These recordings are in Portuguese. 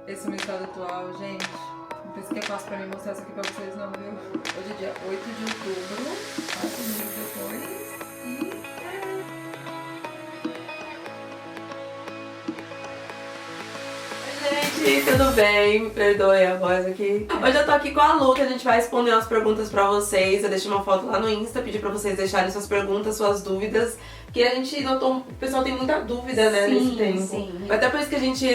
esse é o meu estado atual, gente. Não pensa que é fácil pra mim mostrar isso aqui pra vocês não, viu? Hoje é dia 8 de outubro, 4 meses depois Gente, tudo bem? Me perdoe a voz aqui. Hoje eu tô aqui com a Lu, que a gente vai responder umas perguntas pra vocês. Eu deixei uma foto lá no Insta, pedi pra vocês deixarem suas perguntas, suas dúvidas. Porque a gente notou, o pessoal tem muita dúvida, né, nesse tempo. Sim. Até por isso que a gente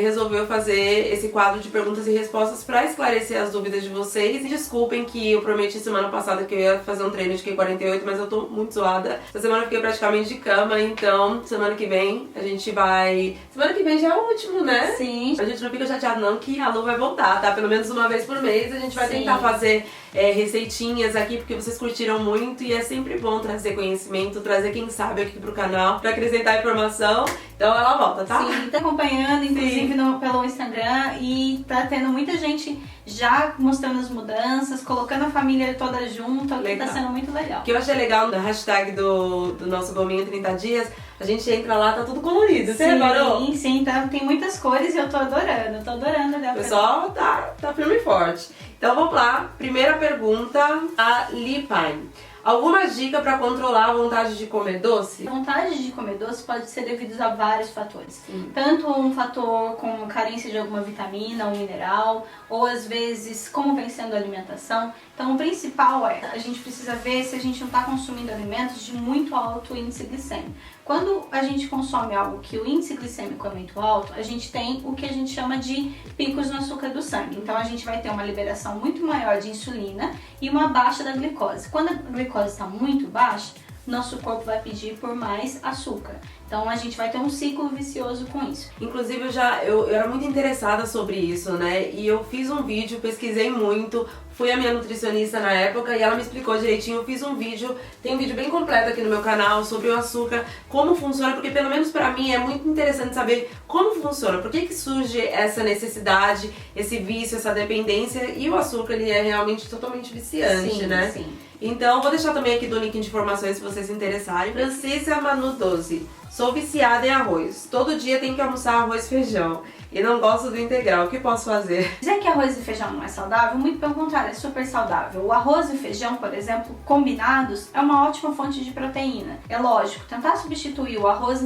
resolveu fazer esse quadro de perguntas e respostas pra esclarecer as dúvidas de vocês. E desculpem que eu prometi semana passada que eu ia fazer um treino de Q48, mas eu tô muito zoada. Essa semana eu fiquei praticamente de cama, então semana que vem a gente vai... Semana que vem já é o último, né? Sim. A gente não fica chateado não que a Lu vai voltar, tá? Pelo menos uma vez por mês a gente vai Sim. tentar fazer receitinhas aqui, porque vocês curtiram muito e é sempre bom trazer conhecimento, trazer quem sabe aqui pro canal, pra acrescentar informação. Então ela volta, tá? Sim, tá acompanhando, inclusive pelo Instagram, e tá tendo muita gente já mostrando as mudanças, colocando a família toda junto, o que tá sendo muito legal. O que eu achei legal da hashtag do nosso Gominho 30 dias, a gente entra lá, tá tudo colorido, você reparou? Sim, tá, tem muitas cores e eu tô adorando, O pessoal tá firme e forte. Então vamos lá, primeira pergunta, a Lipine. Alguma dica pra controlar a vontade de comer doce? A vontade de comer doce pode ser devido a vários fatores. Sim. Tanto um fator como carência de alguma vitamina ou mineral, ou às vezes como vem sendo a alimentação. Então o principal é, a gente precisa ver se a gente não está consumindo alimentos de muito alto índice glicêmico. Quando a gente consome algo que o índice glicêmico é muito alto, a gente tem o que a gente chama de picos no açúcar do sangue. Então a gente vai ter uma liberação muito maior de insulina e uma baixa da glicose. Quando a glicose está muito baixa, nosso corpo vai pedir por mais açúcar. Então a gente vai ter um ciclo vicioso com isso. Inclusive eu era muito interessada sobre isso, né? E eu fiz um vídeo, pesquisei muito, fui a minha nutricionista na época e ela me explicou direitinho. Eu fiz um vídeo, tem um vídeo bem completo aqui no meu canal sobre o açúcar, como funciona, porque pelo menos pra mim é muito interessante saber como funciona, por que surge essa necessidade, esse vício, essa dependência, e o açúcar ele é realmente totalmente viciante, né? Sim. Então vou deixar também aqui do link de informações se vocês se interessarem. Francisca Manu 12. Sou viciada em arroz. Todo dia tenho que almoçar arroz e feijão. E não gosto do integral. O que posso fazer? Dizer que arroz e feijão não é saudável, muito pelo contrário, é super saudável. O arroz e feijão, por exemplo, combinados, é uma ótima fonte de proteína. É lógico, tentar substituir o arroz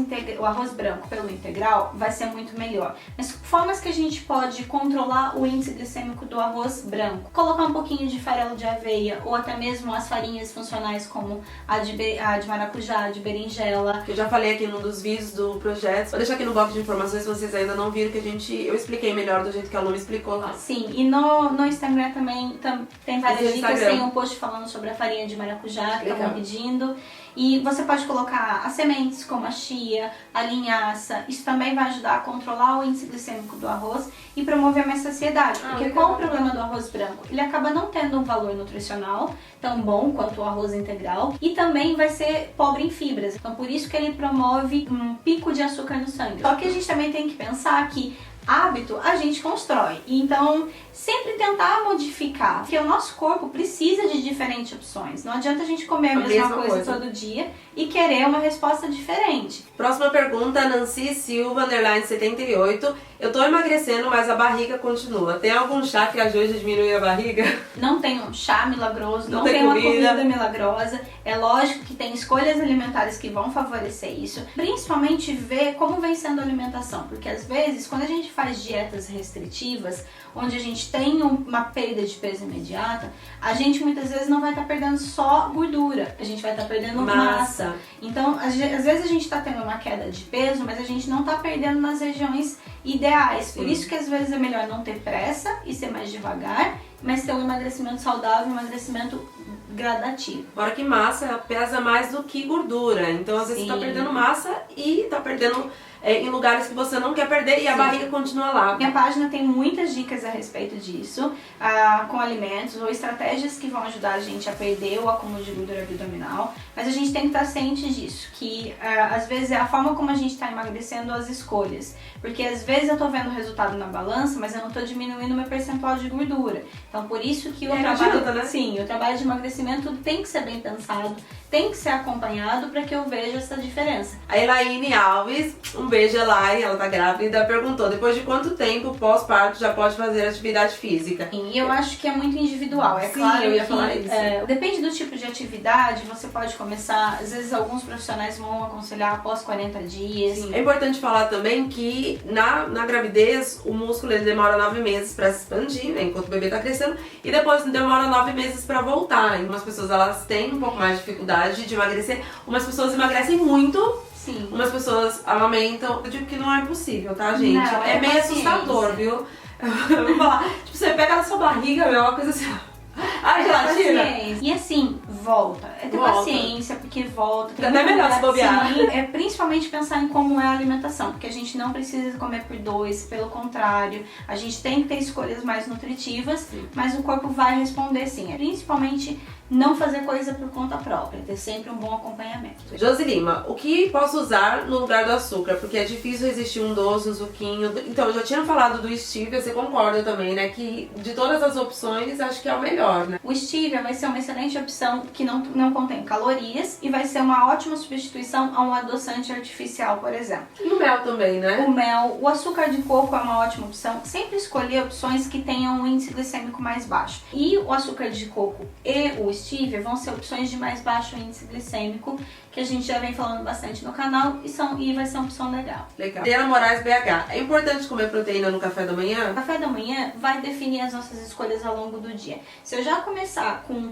branco pelo integral vai ser muito melhor. Mas formas que a gente pode controlar o índice glicêmico do arroz branco? Colocar um pouquinho de farelo de aveia, ou até mesmo as farinhas funcionais como a de maracujá, de berinjela. Eu já falei aqui num dos vídeos do projeto. Vou deixar aqui no box de informações se vocês ainda não viram, que eu expliquei melhor do jeito que a Lu me explicou lá. Sim, e no Instagram também tem várias dicas, tem um post falando sobre a farinha de maracujá que estavam pedindo. E você pode colocar as sementes como a chia, a linhaça, isso também vai ajudar a controlar o índice glicêmico do arroz e promover mais saciedade, porque qual o problema do arroz branco? Ele acaba não tendo um valor nutricional tão bom quanto o arroz integral e também vai ser pobre em fibras, então por isso que ele promove um pico de açúcar no sangue. Só que a gente também tem que pensar que hábito a gente constrói, então sempre tentar modificar, porque o nosso corpo precisa de diferentes opções. Não adianta a gente comer a mesma coisa todo dia e querer uma resposta diferente. Próxima pergunta, Nancy Silva, _78. Eu tô emagrecendo, mas a barriga continua. Tem algum chá que ajude a diminuir a barriga? Não tem um chá milagroso, não tem uma comida milagrosa. É lógico que tem escolhas alimentares que vão favorecer isso. Principalmente ver como vem sendo a alimentação, porque às vezes quando a gente faz dietas restritivas, onde a gente tem uma perda de peso imediata, a gente muitas vezes não vai estar perdendo só gordura, a gente vai estar perdendo massa. Então, às vezes a gente está tendo uma queda de peso, mas a gente não está perdendo nas regiões ideais. Por isso que às vezes é melhor não ter pressa e ser mais devagar, mas ter um emagrecimento saudável, um emagrecimento gradativo. Fora que massa pesa mais do que gordura, então às vezes você tá perdendo massa e tá perdendo em lugares que você não quer perder e a barriga continua lá. Minha página tem muitas dicas a respeito disso, com alimentos ou estratégias que vão ajudar a gente a perder o acúmulo de gordura abdominal, mas a gente tem que estar ciente disso, que às vezes é a forma como a gente está emagrecendo as escolhas, porque às vezes eu tô vendo o resultado na balança, mas eu não tô diminuindo o meu percentual de gordura. Então por isso que o trabalho de emagrecimento tem que ser bem pensado, tem que ser acompanhado para que eu veja essa diferença. A Elaine Alves, um beijo, Elaine, ela tá grávida, perguntou: depois de quanto tempo pós-parto já pode fazer atividade física? E eu acho que é muito individual, é Sim, claro eu ia que falar isso. Depende do tipo de atividade, você pode começar, às vezes alguns profissionais vão aconselhar após 40 dias. Sim. É importante falar também que na gravidez o músculo ele demora 9 meses pra se expandir, né, enquanto o bebê tá crescendo, e depois demora 9 meses pra voltar. Algumas pessoas elas têm um pouco mais de dificuldade de emagrecer, umas pessoas emagrecem muito. Sim. Umas pessoas amamentam. Eu digo que não é possível, tá, gente? Não, é meio paciência. assustador, viu? Eu vou falar, tipo, você pega na sua barriga, meu, uma coisa assim. Ai, gelatina! Paciência. E assim, volta. É ter Volta. paciência, porque volta. Tem Até melhor se bobear. Sim, é principalmente pensar em como é a alimentação, porque a gente não precisa comer por 2, pelo contrário, a gente tem que ter escolhas mais nutritivas, Sim. mas o corpo vai responder sim. É principalmente não fazer coisa por conta própria, ter sempre um bom acompanhamento. Josi Lima, o que posso usar no lugar do açúcar? Porque é difícil resistir um doce, um suquinho. Então, eu já tinha falado do stevia, você concorda também, né? Que de todas as opções, acho que é o melhor, né? O stevia vai ser uma excelente opção que não contém calorias e vai ser uma ótima substituição a um adoçante artificial, por exemplo. E o mel também, né? O mel, o açúcar de coco é uma ótima opção. Sempre escolher opções que tenham um índice glicêmico mais baixo. E o açúcar de coco e o stevia vão ser opções de mais baixo índice glicêmico, que a gente já vem falando bastante no canal e vai ser uma opção legal. Legal. Diana Moraes BH, é importante comer proteína no café da O manhã? café da manhã vai definir as nossas escolhas ao longo do dia. Se eu já começar com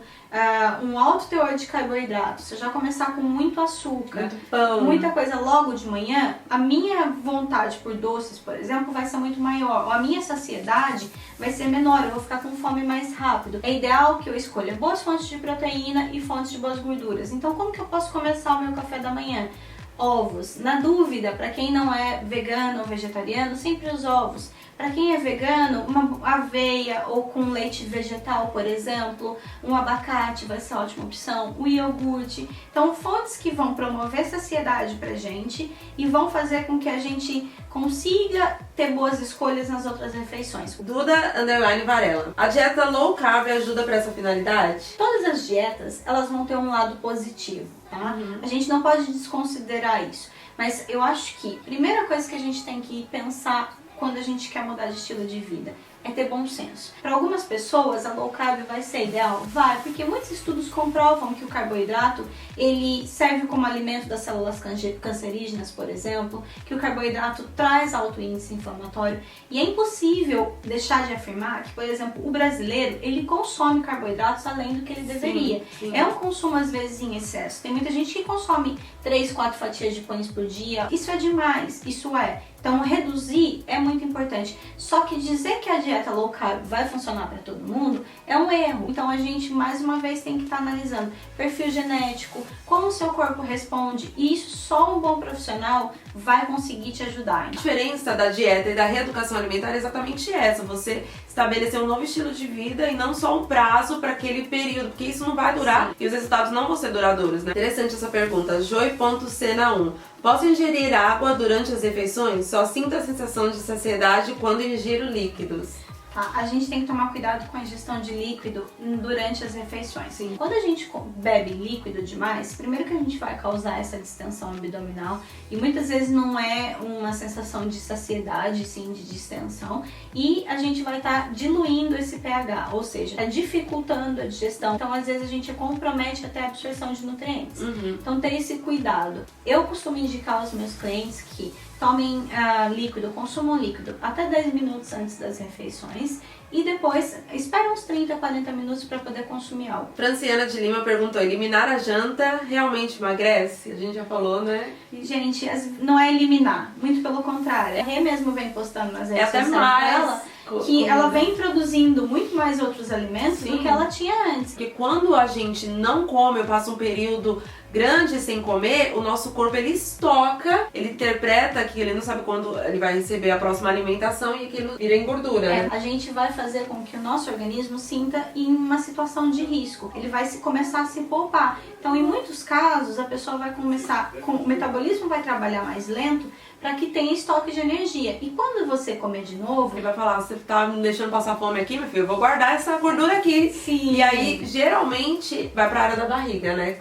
um alto teor de carboidrato, se eu já começar com muito açúcar, Muito pão. muita coisa logo de manhã, a minha vontade por doces, por exemplo, vai ser muito maior. Ou a minha saciedade vai ser menor, eu vou ficar com fome mais rápido. É ideal que eu escolha boas fontes de proteína e fontes de boas gorduras. Então, como que eu posso começar o meu café da manhã? Ovos. Na dúvida, para quem não é vegano ou vegetariano, sempre os ovos. Para quem é vegano, uma aveia ou com leite vegetal, por exemplo, um abacate vai ser uma ótima opção, o iogurte. Então, fontes que vão promover saciedade pra gente e vão fazer com que a gente consiga ter boas escolhas nas outras refeições. Duda_Varela, a dieta low carb ajuda pra essa finalidade? Todas as dietas, elas vão ter um lado positivo, tá? A gente não pode desconsiderar isso. Mas eu acho que a primeira coisa que a gente tem que pensar quando a gente quer mudar de estilo de vida é ter bom senso. Para algumas pessoas, a low carb vai ser ideal? Vai, porque muitos estudos comprovam que o carboidrato, ele serve como alimento das células cancerígenas, por exemplo, que o carboidrato traz alto índice inflamatório, e é impossível deixar de afirmar que, por exemplo, o brasileiro, ele consome carboidratos além do que ele deveria. Sim. É um consumo, às vezes, em excesso. Tem muita gente que consome 3, 4 fatias de pães por dia. Isso é demais, isso é. Então, reduzir é muito importante. Só que dizer que a dieta low carb vai funcionar para todo mundo é um erro. Então, a gente, mais uma vez, tem que estar analisando perfil genético, como o seu corpo responde. E isso só um bom profissional vai conseguir te ajudar. A diferença da dieta e da reeducação alimentar é exatamente essa. Você estabelecer um novo estilo de vida e não só um prazo para aquele período, porque isso não vai durar. Sim. E os resultados não vão ser duradouros, né? Interessante essa pergunta. Joy.cena1. Posso ingerir água durante as refeições? Só sinto a sensação de saciedade quando ingiro líquidos. Tá? A gente tem que tomar cuidado com a ingestão de líquido durante as refeições. Sim. Quando a gente bebe líquido demais, primeiro que a gente vai causar essa distensão abdominal e muitas vezes não é uma sensação de saciedade, sim, de distensão, e a gente vai estar diluindo esse pH, ou seja, dificultando a digestão. Então, às vezes a gente compromete até a absorção de nutrientes. Então, ter esse cuidado. Eu costumo indicar aos meus clientes que tomem líquido, consumam líquido até 10 minutos antes das refeições e depois espera uns 30, 40 minutos para poder consumir algo. Franciana de Lima perguntou: eliminar a janta realmente emagrece? A gente já falou, né? Gente, não é eliminar, muito pelo contrário. A Rê mesmo vem postando nas redes sociais dela que ela vem introduzindo muito mais outros alimentos do que ela tinha antes. Porque quando a gente não come, eu passo um período grande sem comer, o nosso corpo ele estoca, ele interpreta que ele não sabe quando ele vai receber a próxima alimentação e aquilo vira em gordura, né? A gente vai fazer com que o nosso organismo sinta em uma situação de risco. Ele vai começar a se poupar. Então, em muitos casos, a pessoa vai começar, o metabolismo vai trabalhar mais lento para que tenha estoque de energia. E quando você comer de novo... Ele vai falar: você tá me deixando passar fome aqui, meu filho, eu vou guardar essa gordura aqui. Sim. E aí, geralmente, vai pra área da barriga, né?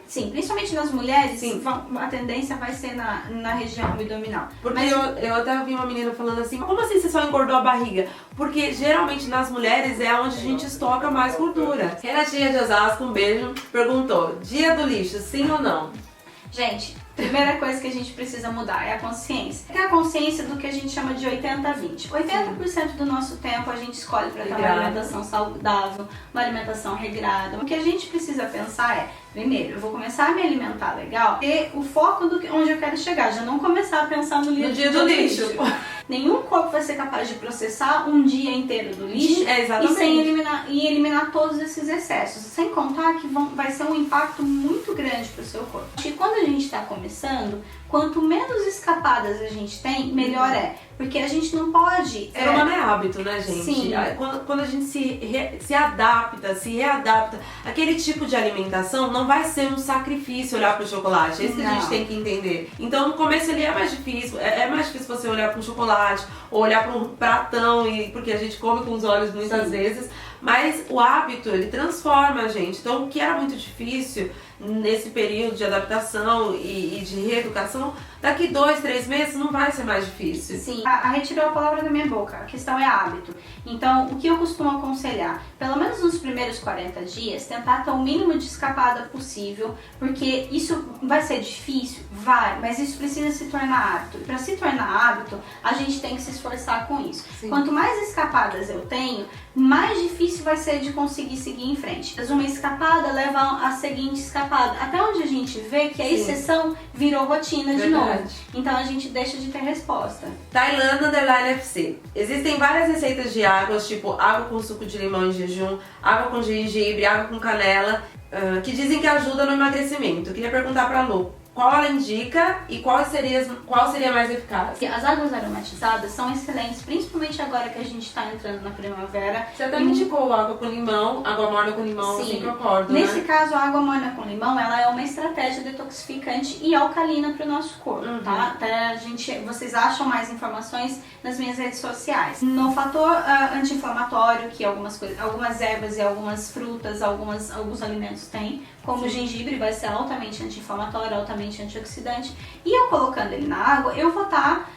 Sim, principalmente nas mulheres, Sim. a tendência vai ser na região abdominal. Porque Mas eu até vi uma menina falando assim, como assim você só engordou a barriga? Porque geralmente nas mulheres é onde a gente estoca mais gordura. Renatinha de Osasco, um beijo, perguntou, dia do lixo, sim ou não? gente, primeira coisa que a gente precisa mudar é a consciência. É a consciência do que a gente chama de 80-20. 80% do nosso tempo a gente escolhe para ter uma Regrado. alimentação saudável, uma alimentação regrada. O que a gente precisa pensar é, primeiro, eu vou começar a me alimentar legal, ter o foco do onde eu quero chegar, já não começar a pensar no dia do lixo. Nenhum corpo vai ser capaz de processar um dia inteiro do lixo Exatamente. e sem eliminar todos esses excessos. Sem contar que vai ser um impacto muito grande para o seu corpo. Acho que quando a gente está começando, quanto menos escapadas a gente tem, melhor é. Porque a gente não pode... Ser humano é hábito, né, gente? Sim. Quando a gente se adapta, se readapta, aquele tipo de alimentação não vai ser um sacrifício olhar pro chocolate. É isso que a gente Não. tem que entender. Então, no começo ali é mais difícil. É mais difícil você olhar para um chocolate ou olhar para um pratão, porque a gente come com os olhos muitas Sim. vezes. Mas o hábito, ele transforma a gente. Então, o que era muito difícil nesse período de adaptação e de reeducação, daqui 2, 3 meses não vai ser mais difícil. Sim, a retirou a palavra da minha boca. A questão é hábito. Então, o que eu costumo aconselhar? Pelo menos nos primeiros 40 dias, tentar ter o mínimo de escapada possível, porque isso vai ser difícil? Vai, mas isso precisa se tornar hábito. Para se tornar hábito, a gente tem que se esforçar com isso. Sim. Quanto mais escapadas eu tenho, mais difícil vai ser de conseguir seguir em frente. Mas uma escapada leva a seguinte escapada. Até onde a gente vê que a Sim. exceção virou rotina de Verdade. novo. Então a gente deixa de ter resposta. Tailândia Underline FC. Existem várias receitas de águas, tipo água com suco de limão em jejum, água com gengibre, água com canela, que dizem que ajuda no emagrecimento. Eu queria perguntar pra Lu, qual ela indica e qual seria mais eficaz? As águas aromatizadas são excelentes, principalmente agora que a gente está entrando na primavera. Você até me indicou água com limão, água morna com limão, Sim. assim que eu acordo, Nesse né? caso, a água morna com limão, ela é uma estratégia detoxificante e alcalina para o nosso corpo, tá? Até vocês acham mais informações nas minhas redes sociais. No fator anti-inflamatório, que algumas ervas e algumas frutas, alguns alimentos têm, como o gengibre vai ser altamente anti-inflamatório, altamente antioxidante, e eu colocando ele na água, eu vou estar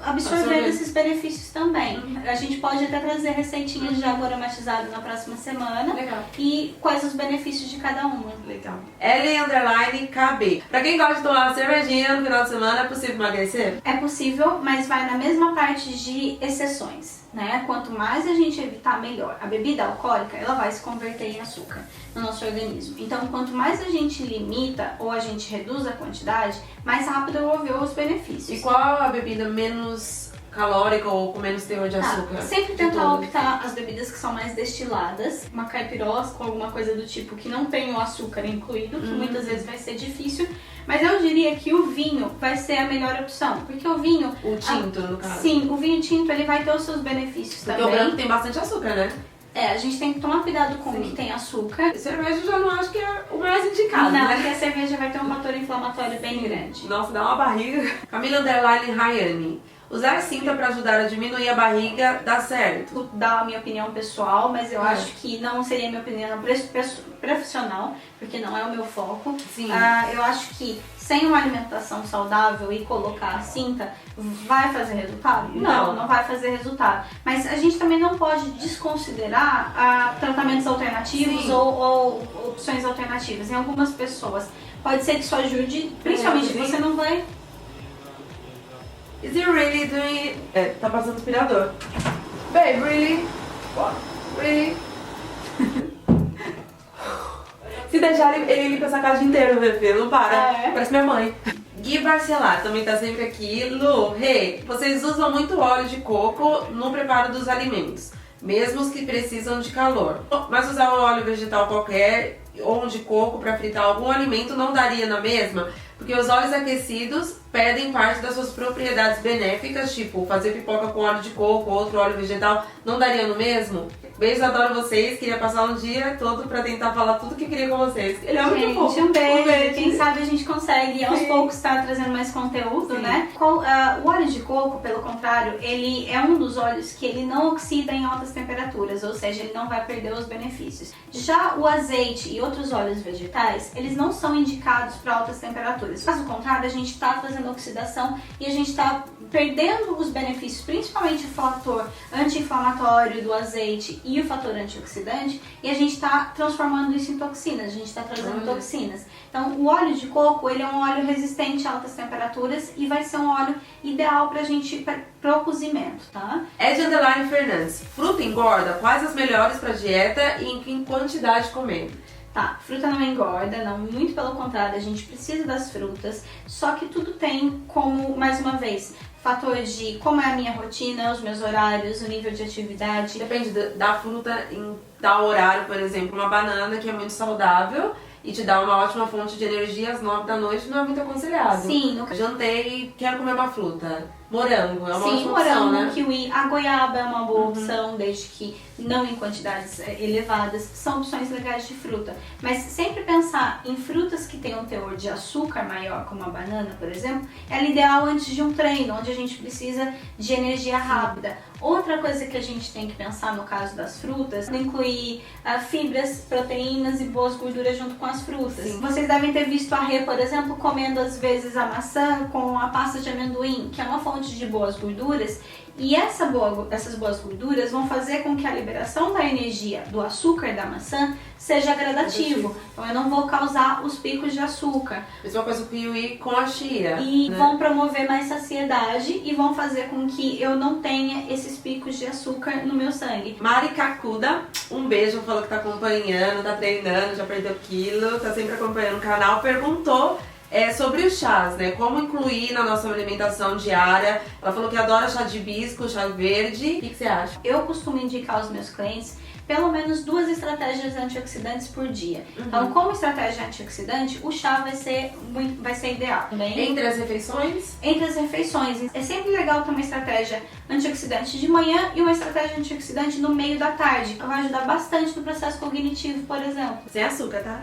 absorvendo esses benefícios também. A gente pode até trazer receitinhas de água aromatizada na próxima semana. Legal. E quais os benefícios de cada uma. Legal. L_KB. Pra quem gosta de tomar uma cervejinha no final de semana, é possível emagrecer? É possível, mas vai na mesma parte de exceções, né? Quanto mais a gente evitar, melhor. A bebida alcoólica, ela vai se converter em açúcar no nosso organismo. Então, quanto mais a gente limita ou a gente reduz a quantidade, mais rápido eu vou ver os benefícios. E qual a bebida menos calórica ou com menos teor de açúcar? Sempre de tentar todas? optar as bebidas que são mais destiladas, uma caipirós com alguma coisa do tipo que não tem o açúcar incluído, que muitas vezes vai ser difícil, mas eu diria que o vinho vai ser a melhor opção, porque o vinho... O tinto, no caso. Sim, o vinho tinto ele vai ter os seus benefícios Porque também. o branco tem bastante açúcar, né? A gente tem que tomar cuidado com o Sim. que tem açúcar. Cerveja eu já não acho que é o mais indicado, Não, né? porque a cerveja vai ter um fator inflamatório bem grande. Nossa, dá uma barriga. Camila Underline Rayane. Usar cinta pra ajudar a diminuir a barriga dá certo? Vou dar a minha opinião pessoal, mas eu acho que não seria minha opinião profissional, porque não é o meu foco. Sim. Eu acho que sem uma alimentação saudável e colocar a cinta, vai fazer resultado? Não vai fazer resultado. Mas a gente também não pode desconsiderar tratamentos alternativos Sim. ou opções alternativas. Em algumas pessoas pode ser que isso ajude, principalmente se você não vai... Is he really doing it? Tá passando aspirador. Babe, really? What? Really? Se deixar, ele limpa essa casa inteira, bebê. Não para. É. Parece minha mãe. Gui Barcelar também tá sempre aqui. Lu, vocês usam muito óleo de coco no preparo dos alimentos, mesmo os que precisam de calor. Mas usar um óleo vegetal qualquer ou um de coco para fritar algum alimento não daria na mesma? Porque os óleos aquecidos perdem parte das suas propriedades benéficas, tipo fazer pipoca com óleo de coco, outro óleo vegetal, não daria no mesmo? Beijo, adoro vocês, queria passar um dia todo pra tentar falar tudo que queria com vocês. Ele é muito fofo. Um beijo. Quem sabe a gente consegue aos poucos estar trazendo mais conteúdo, né? O óleo de coco, pelo contrário, ele é um dos óleos que ele não oxida em altas temperaturas, ou seja, ele não vai perder os benefícios. Já o azeite e outros óleos vegetais, eles não são indicados para altas temperaturas. Caso contrário, a gente está fazendo oxidação e a gente está perdendo os benefícios, principalmente o fator anti-inflamatório do azeite e o fator antioxidante, e a gente está transformando isso em toxinas, a gente está trazendo toxinas. Então, o óleo de coco, ele é um óleo resistente a altas temperaturas e vai ser um óleo ideal pra gente, pro cozimento, tá? Ed Underline Fernandes, fruta engorda? Quais as melhores pra dieta e em que quantidade comer? Tá, fruta não engorda, não, muito pelo contrário, a gente precisa das frutas, só que tudo tem como, mais uma vez, fator de como é a minha rotina, os meus horários, o nível de atividade. Depende da fruta em tal horário, por exemplo, uma banana que é muito saudável e te dá uma ótima fonte de energia às 9 da noite, não é muito aconselhado. Sim. Jantei e quero comer uma fruta. Morango é uma Sim, ótima morango, opção, né? kiwi, a goiaba é uma boa opção, desde que não em quantidades elevadas. São opções legais de fruta. Mas sempre pensar em frutas que tenham um teor de açúcar maior, como a banana, por exemplo, é ideal antes de um treino, onde a gente precisa de energia rápida. Outra coisa que a gente tem que pensar no caso das frutas, incluir fibras, proteínas e boas gorduras junto com as frutas. Sim. Vocês devem ter visto a Rê, por exemplo, comendo às vezes a maçã com a pasta de amendoim, que é uma fonte de boas gorduras, e essas boas gorduras vão fazer com que a liberação da energia do açúcar da maçã seja gradativo. Então eu não vou causar os picos de açúcar. Mesma coisa o kiwi com a chia. E né? vão promover mais saciedade e vão fazer com que eu não tenha esses picos de açúcar no meu sangue. Mari Kakuda, um beijo, falou que tá acompanhando, tá treinando, já perdeu quilo, tá sempre acompanhando o canal, perguntou sobre os chás, né? Como incluir na nossa alimentação diária. Ela falou que adora chá de hibisco, chá verde. O que você acha? Eu costumo indicar aos meus clientes pelo menos 2 estratégias antioxidantes por dia. Então, como estratégia antioxidante, o chá vai ser ideal. Também. Entre as refeições? Entre as refeições. É sempre legal ter uma estratégia antioxidante de manhã e uma estratégia antioxidante no meio da tarde, que vai ajudar bastante no processo cognitivo, por exemplo. Sem açúcar, tá?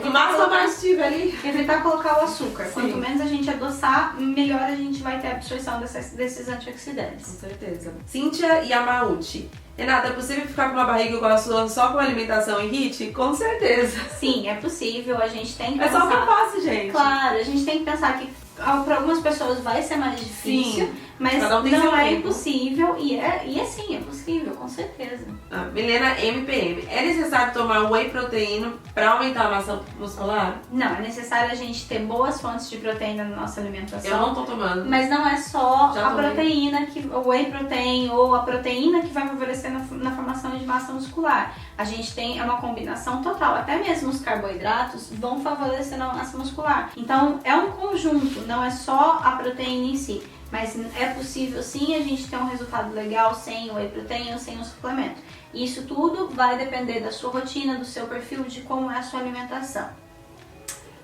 O máximo mais ali. Evitar colocar o açúcar. Sim. Quanto menos a gente adoçar, melhor a gente vai ter a absorção desses antioxidantes. Com certeza. Cíntia Yamauchi. Renata, é possível ficar com uma barriga igual a sua só com alimentação e HIIT? Com certeza. Sim, é possível. A gente tem que É pensar... só o que eu faço, gente. Claro, a gente tem que pensar que para algumas pessoas vai ser mais difícil, mas Cada um tem seu não é tempo. impossível e é sim, é possível, com certeza. Milena MPM. É necessário tomar whey proteína para aumentar a massa muscular? Não, é necessário a gente ter boas fontes de proteína na nossa alimentação. Eu não tô tomando. Mas não é só Já a tomei. proteína, o whey protein ou a proteína que vai favorecer na formação de massa muscular. A gente tem uma combinação total, até mesmo os carboidratos vão favorecer na massa muscular. Então é um conjunto, não é só a proteína em si. Mas é possível sim a gente ter um resultado legal sem o whey protein ou sem o suplemento. E isso tudo vai depender da sua rotina, do seu perfil, de como é a sua alimentação.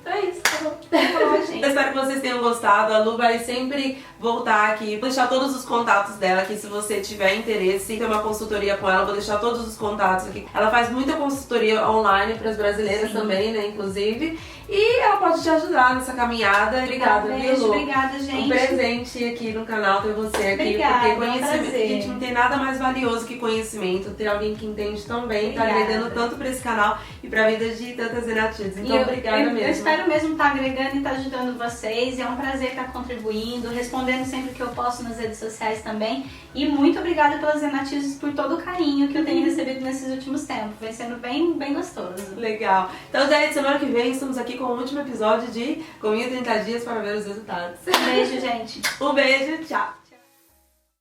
É isso, tá bom. Bom, gente. Eu espero que vocês tenham gostado. A Lu vai sempre voltar aqui. Vou deixar todos os contatos dela aqui se você tiver interesse em ter uma consultoria com ela. Vou deixar todos os contatos aqui. Ela faz muita consultoria online para as brasileiras também, né? Inclusive. E ela pode te ajudar nessa caminhada. Obrigada, viu, Lu? Obrigada, gente. Um presente aqui no canal ter você aqui. Obrigada, porque é um conhecimento, prazer. gente, não tem nada mais valioso que conhecimento. Ter alguém que entende tão bem, tá Obrigada. agregando tanto para esse canal e para a vida de tantas renatidas. Então, obrigada mesmo. Eu espero mesmo estar agregando e estar ajudando vocês. É um prazer estar contribuindo, respondendo sempre que eu posso nas redes sociais também. E muito obrigada pelas Renatistas por todo o carinho que eu tenho recebido nesses últimos tempos. Vem sendo bem, bem gostoso. Legal. Então, gente, semana que vem estamos aqui com o último episódio de Cominho 30 Dias para ver os resultados. Beijo, gente. Um beijo, tchau!